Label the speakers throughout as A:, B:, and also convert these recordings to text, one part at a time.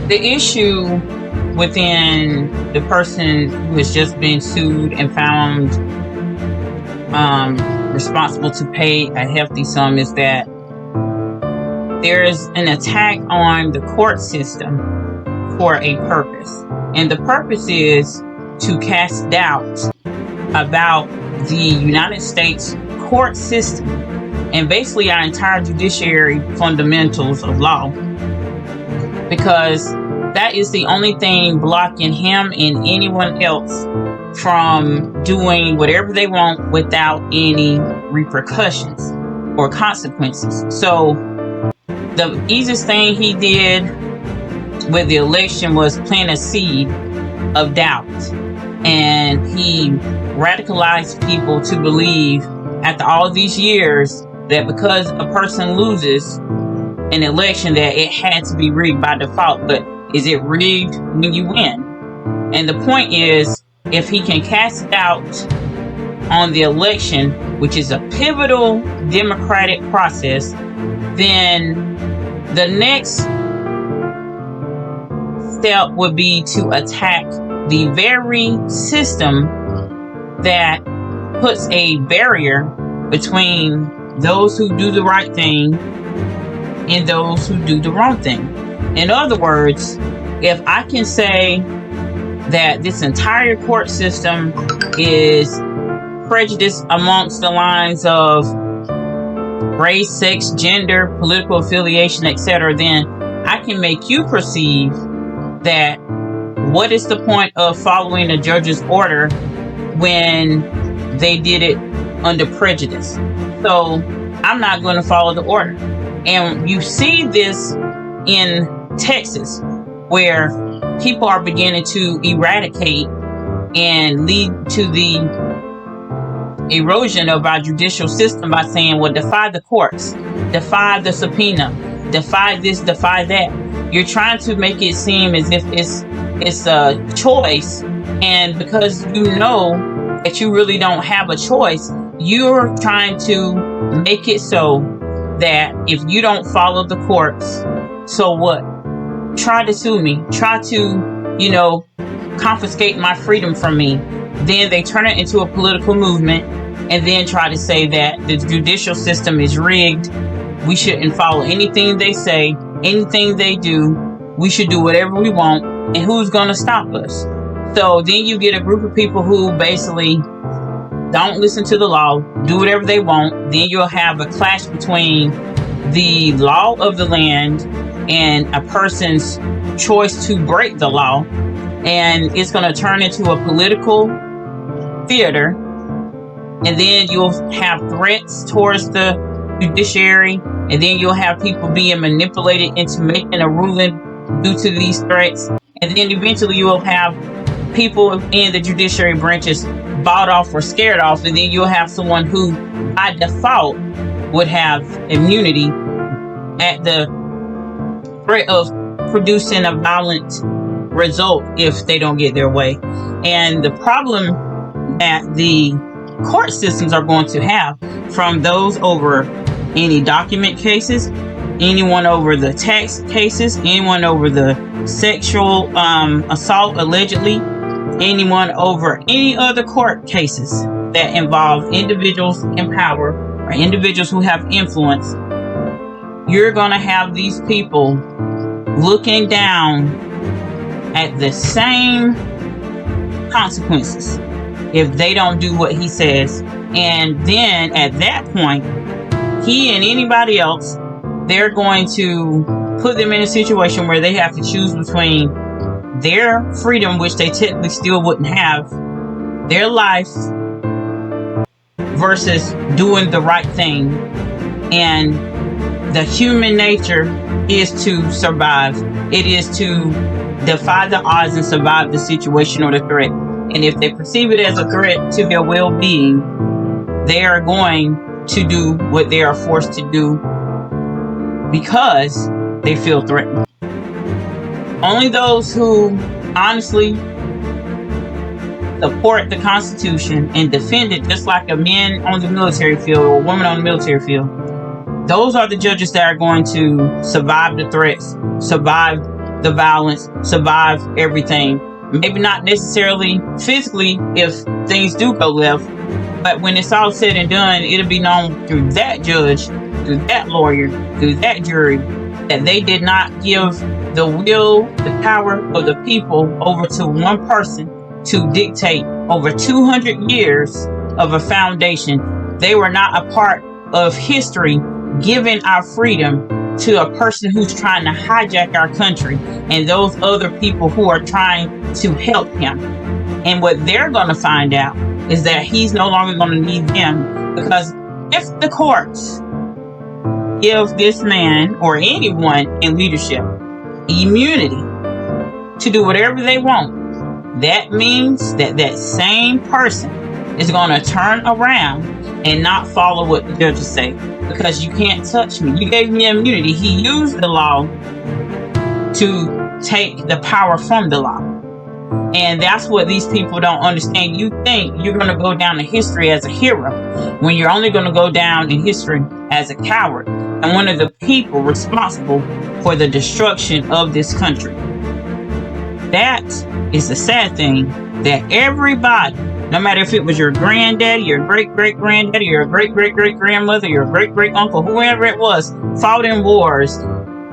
A: The issue within the person who has just been sued and found responsible to pay a hefty sum is that there is an attack on the court system for a purpose. And the purpose is to cast doubt about the United States court system and basically our entire judiciary fundamentals of law, because that is the only thing blocking him and anyone else from doing whatever they want without any repercussions or consequences. So the easiest thing he did with the election was plant a seed of doubt, and he radicalized people to believe after all these years that because a person loses an election that it had to be rigged by default. But is it rigged when you win? And the point is, if he can cast doubt on the election, which is a pivotal democratic process, then the next step would be to attack the very system that puts a barrier between those who do the right thing and those who do the wrong thing. In other words, if I can say that this entire court system is prejudiced amongst the lines of race, sex, gender, political affiliation, etc., then I can make you perceive that what is the point of following a judge's order when they did it under prejudice? So I'm not going to follow the order. And you see this in Texas, where people are beginning to eradicate and lead to the erosion of our judicial system by saying, well, defy the courts, defy the subpoena, defy this, defy that. You're trying to make it seem as if it's a choice, and because you know that you really don't have a choice, you're trying to make it so that if you don't follow the courts, so what? Try to sue me. Try to, confiscate my freedom from me. Then they turn it into a political movement and then try to say that the judicial system is rigged. We shouldn't follow anything they say, anything they do. We should do whatever we want. And who's going to stop us? So then you get a group of people who basically don't listen to the law, do whatever they want. Then you'll have a clash between the law of the land and a person's choice to break the law. And it's going to turn into a political theater. And then you'll have threats towards the judiciary. And then you'll have people being manipulated into making a ruling due to these threats. And then eventually you will have people in the judiciary branches bought off or scared off, and then you'll have someone who by default would have immunity at the threat of producing a violent result if they don't get their way. And the problem that the court systems are going to have, from those over any document cases, anyone over the tax cases, anyone over the sexual assault allegedly, anyone over any other court cases that involve individuals in power or individuals who have influence, you're going to have these people looking down at the same consequences if they don't do what he says. And then at that point, he and anybody else, they're going to put them in a situation where they have to choose between their freedom, which they technically still wouldn't have, their life, versus doing the right thing. And the human nature is to survive. It is to defy the odds and survive the situation or the threat. And if they perceive it as a threat to their well-being, they are going to do what they are forced to do because they feel threatened. Only those who honestly support the Constitution and defend it, just like a man on the military field or a woman on the military field, those are the judges that are going to survive the threats, survive the violence, survive everything. Maybe not necessarily physically if things do go left, but when it's all said and done, it'll be known through that judge, through that lawyer, through that jury, that they did not give the will, the power of the people over to one person to dictate over 200 years of a foundation. They were not a part of history giving our freedom to a person who's trying to hijack our country and those other people who are trying to help him. And what they're going to find out is that he's no longer going to need them, because if the courts give this man or anyone in leadership immunity to do whatever they want, that means that that same person is going to turn around and not follow what the judges say, because you can't touch me. You gave me immunity. He used the law to take the power from the law. And that's what these people don't understand. You think you're going to go down in history as a hero when you're only going to go down in history as a coward and one of the people responsible for the destruction of this country. That is the sad thing, that everybody, no matter if it was your granddaddy, your great-great-granddaddy, your great-great-great-grandmother, your great-great-uncle, whoever it was, fought in wars,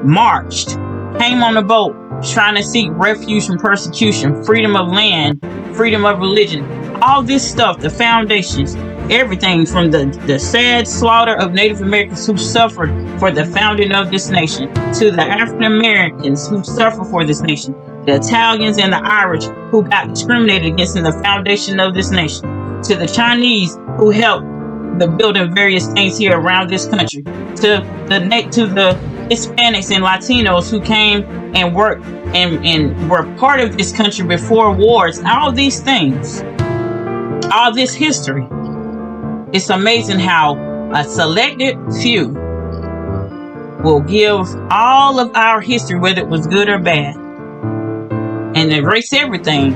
A: marched, came on a boat, trying to seek refuge from persecution, freedom of land, freedom of religion, all this stuff, the foundations, everything from the sad slaughter of Native Americans who suffered for the founding of this nation, to the African Americans who suffered for this nation, the Italians and the Irish who got discriminated against in the foundation of this nation, to the Chinese who helped the building various things here around this country, to the Hispanics and Latinos who came and worked and were part of this country before wars. All these things, all this history. It's amazing how a selected few will give all of our history, whether it was good or bad, and erase everything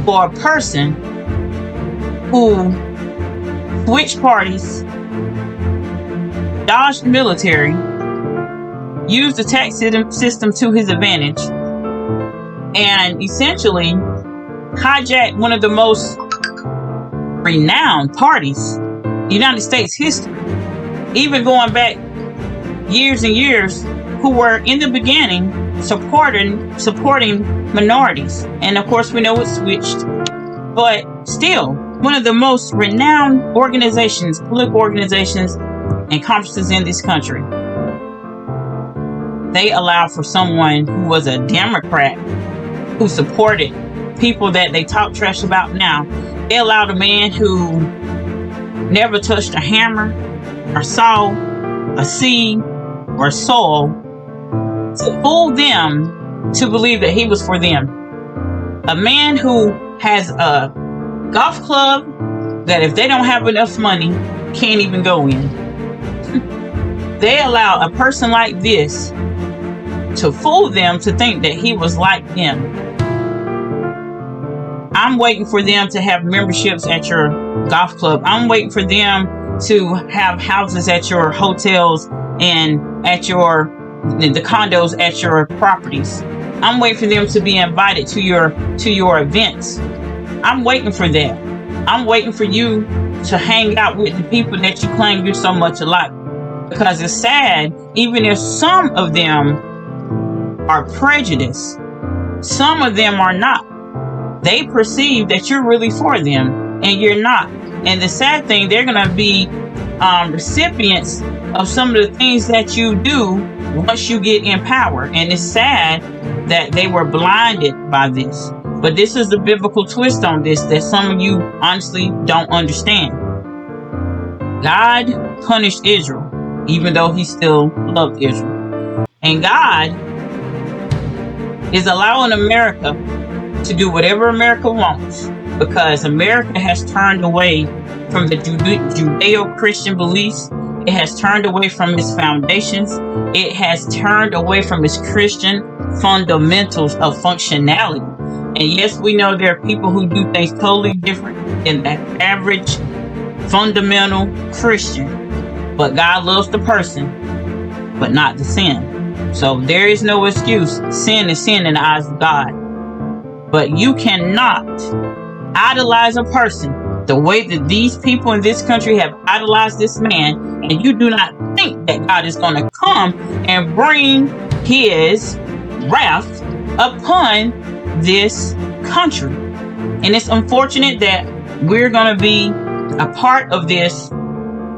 A: for a person who switched parties, dodged the military, used the tax system to his advantage, and essentially hijacked one of the most renowned parties in United States history, even going back years and years, who were in the beginning supporting minorities. And of course we know it switched, but still one of the most renowned organizations, political organizations and conferences in this country. They allowed for someone who was a Democrat, who supported people that they talk trash about now. They allowed a man who never touched a hammer or saw a seed or soil to fool them to believe that he was for them. A man who has a golf club that if they don't have enough money, can't even go in. They allow a person like this to fool them to think that he was like them. I'm waiting for them to have memberships at your golf club. I'm waiting for them to have houses at your hotels and at the condos at your properties. I'm waiting for them to be invited to your events. I'm waiting for that. I'm waiting for you to hang out with the people that you claim you're so much alike. Because it's sad, even if some of them are prejudiced, some of them are not. They perceive that you're really for them and you're not. And the sad thing, they're going to be recipients of some of the things that you do once you get in power. And it's sad that they were blinded by this. But this is the biblical twist on this that some of you honestly don't understand. God punished Israel, even though he still loved Israel. And God is allowing America to do whatever America wants, because America has turned away from the Judeo-Christian beliefs. It has turned away from its foundations. It has turned away from its Christian fundamentals of functionality. And yes, we know there are people who do things totally different than the average fundamental Christian. But God loves the person, but not the sin. So there is no excuse. Sin is sin in the eyes of God. But you cannot idolize a person the way that these people in this country have idolized this man, and you do not think that God is going to come and bring his wrath upon this country. And it's unfortunate that we're going to be a part of this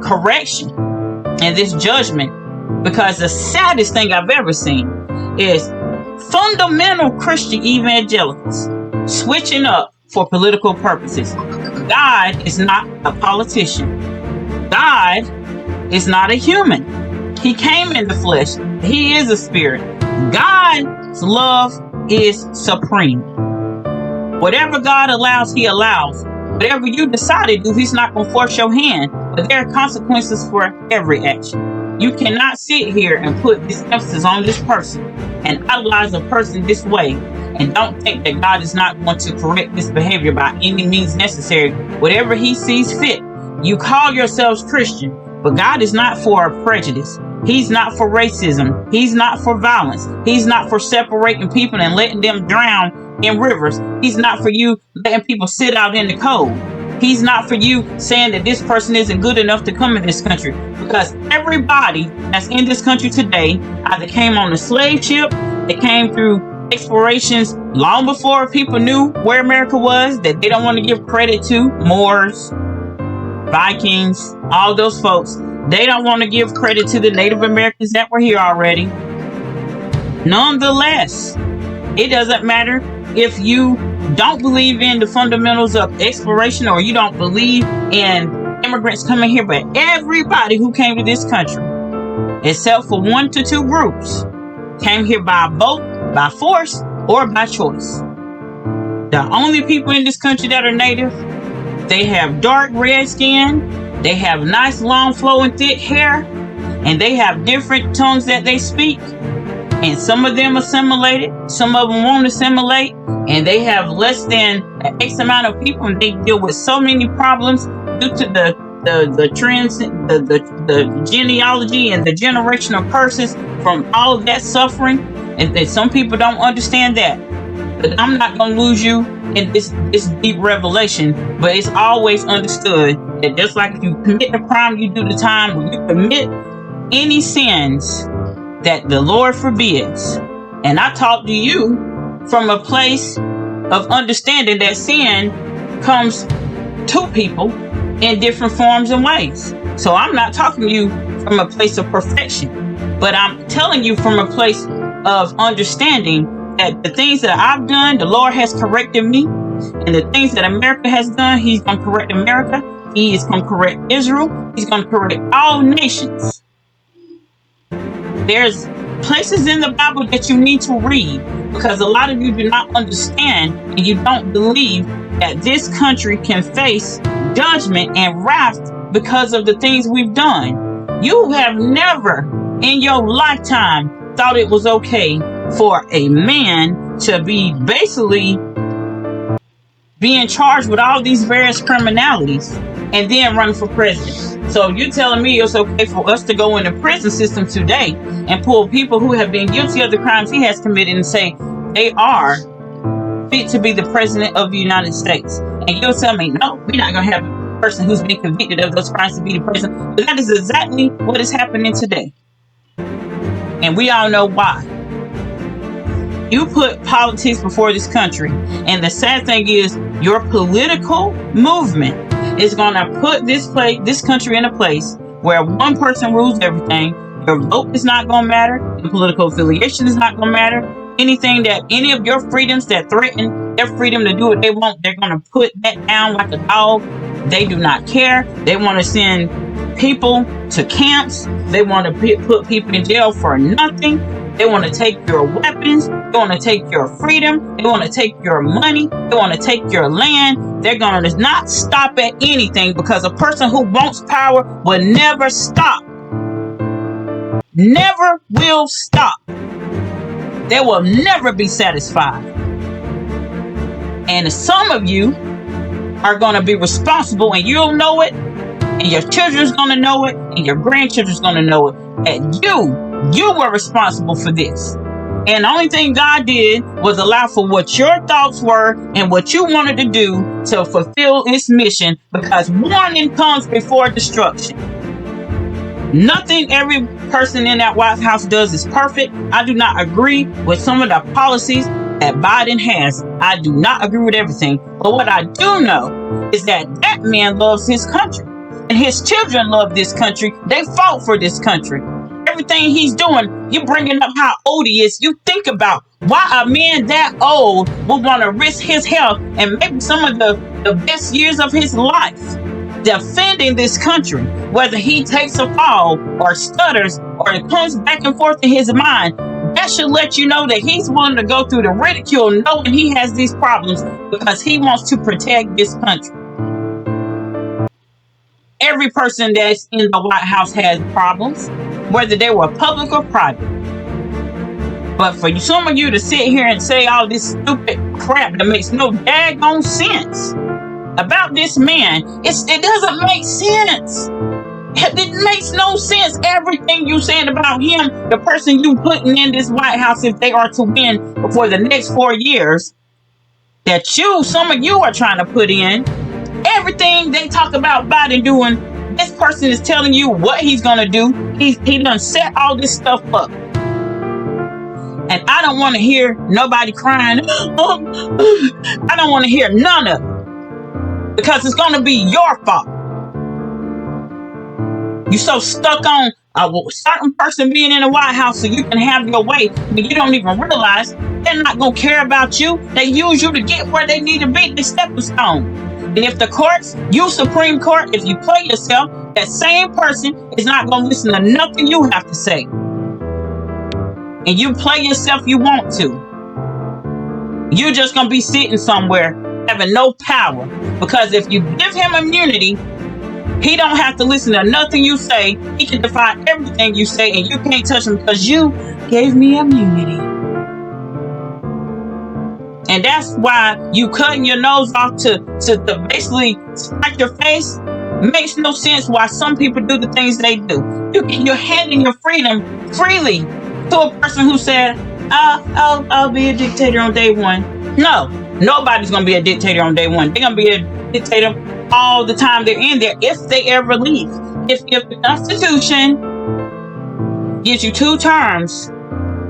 A: correction and this judgment, because the saddest thing I've ever seen is fundamental Christian evangelicals switching up for political purposes. God is not a politician. God is not a human. He came in the flesh. He is a spirit. God's love is supreme. Whatever God allows, he allows. Whatever you decide to do, he's not going to force your hand. But there are consequences for every action. You cannot sit here and put this emphasis on this person and idolize a person this way and don't think that God is not going to correct this behavior by any means necessary. Whatever he sees fit. You call yourselves Christian, but God is not for prejudice. He's not for racism. He's not for violence. He's not for separating people and letting them drown in rivers. He's not for you letting people sit out in the cold. He's not for you saying that this person isn't good enough to come in this country, because everybody that's in this country today either came on a slave ship, they came through explorations long before people knew where America was, that they don't want to give credit to. Moors, Vikings, all those folks, they don't want to give credit to the Native Americans that were here already. Nonetheless, it doesn't matter if you don't believe in the fundamentals of exploration or you don't believe in immigrants coming here, but everybody who came to this country, except for 1 to 2 groups, came here by boat, by force, or by choice. The only people in this country that are native, they have dark red skin, they have nice long flowing thick hair, and they have different tongues that they speak. And some of them assimilated, some of them won't assimilate, and they have less than an X amount of people, and they deal with so many problems due to the trends, the genealogy and the generational curses from all of that suffering. And that some people don't understand that. But I'm not going to lose you in this deep revelation, but it's always understood that just like if you commit the crime, you do the time. When you commit any sins that the Lord forbids, and I talk to you from a place of understanding that sin comes to people in different forms and ways. So I'm not talking to you from a place of perfection, but I'm telling you from a place of understanding that the things that I've done, the Lord has corrected me, and the things that America has done, he's going to correct America. He is going to correct Israel. He's going to correct all nations. There's places in the Bible that you need to read, because a lot of you do not understand and you don't believe that this country can face judgment and wrath because of the things we've done. You have never in your lifetime thought it was okay for a man to be basically being charged with all these various criminalities and then running for president. So you're telling me it's okay for us to go in the prison system today and pull people who have been guilty of the crimes he has committed and say they are fit to be the president of the United States. And you'll tell me, no, we're not going to have a person who's been convicted of those crimes to be the president. But that is exactly what is happening today. And we all know why. You put politics before this country. And the sad thing is, your political movement is going to put this country in a place where one person rules everything. Your vote is not going to matter. Your political affiliation is not going to matter. Anything that any of your freedoms that threaten their freedom to do what they want, they're going to put that down like a dog. They do not care. They want to send people to camps. They want to put people in jail for nothing. They want to take your weapons. They want to take your freedom. They want to take your money. They want to take your land. They're going to not stop at anything, because a person who wants power will never stop. Never will stop. They will never be satisfied. And some of you are going to be responsible, and you'll know it, and your children's going to know it, and your grandchildren's going to know it, that you You were responsible for this. And the only thing God did was allow for what your thoughts were and what you wanted to do to fulfill its mission, because warning comes before destruction. Nothing every person in that White House does is perfect. I do not agree with some of the policies that Biden has. I do not agree with everything. But what I do know is that that man loves his country. And his children love this country. They fought for this country. Everything he's doing, you bringing up how old he is. You think about why a man that old would want to risk his health and maybe some of the best years of his life defending this country, whether he takes a fall or stutters or it comes back and forth in his mind. That should let you know that he's willing to go through the ridicule knowing he has these problems because he wants to protect this country. Every person that's in the White House has problems, whether they were public or private. But for some of you to sit here and say all this stupid crap that makes no daggone sense about this man, it doesn't make sense. It makes no sense. Everything you saying about him, the person you putting in this White House, if they are to win for the next 4 years, that some of you are trying to put in, everything they talk about Biden doing, this person is telling you what he's gonna do. He done set all this stuff up. And I don't want to hear nobody crying. I don't want to hear none of it. Because it's going to be your fault. You so stuck on a certain person being in the White House so you can have your way, but you don't even realize they're not going to care about you. They use you to get where they need to be. They stepping stone. And if the courts, you Supreme Court, if you play yourself, that same person is not going to listen to nothing you have to say. And you play yourself you want to. You're just going to be sitting somewhere having no power, because if you give him immunity, he don't have to listen to nothing you say. He can defy everything you say, and you can't touch him because you gave me immunity. And that's why you cutting your nose off to basically spike your face. Makes no sense why some people do the things they do. You're handing your freedom freely to a person who said, I'll be a dictator on day one. No. Nobody's going to be a dictator on day one. They're going to be a dictator all the time they're in there, if they ever leave. If the Constitution gives you 2 terms,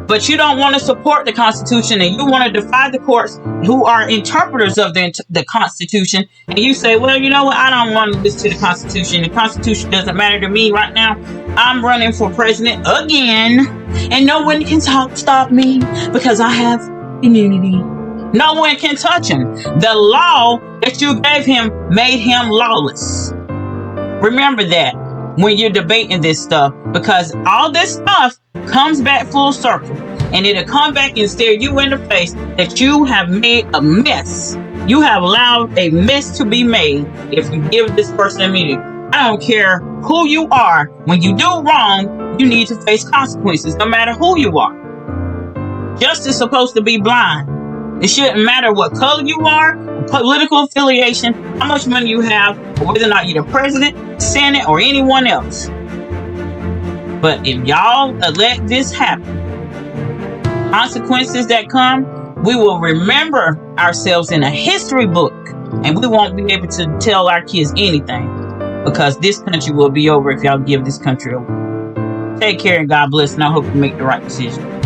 A: but you don't want to support the Constitution and you want to defy the courts who are interpreters of the Constitution, and you say, well, you know what, I don't want to listen to the Constitution. The Constitution doesn't matter to me right now. I'm running for president again, and no one can stop me because I have immunity. No one can touch him. The law that you gave him made him lawless. Remember that when you're debating this stuff, because all this stuff comes back full circle, and it'll come back and stare you in the face that you have made a mess. You have allowed a mess to be made if you give this person immunity. I don't care who you are. When you do wrong, you need to face consequences, no matter who you are. Justice is supposed to be blind. It shouldn't matter what color you are, political affiliation, how much money you have, or whether or not you're the president, senate, or anyone else. But if y'all let this happen, consequences that come, we will remember ourselves in a history book, and we won't be able to tell our kids anything, because this country will be over if y'all give this country over. Take care and God bless, and I hope you make the right decision.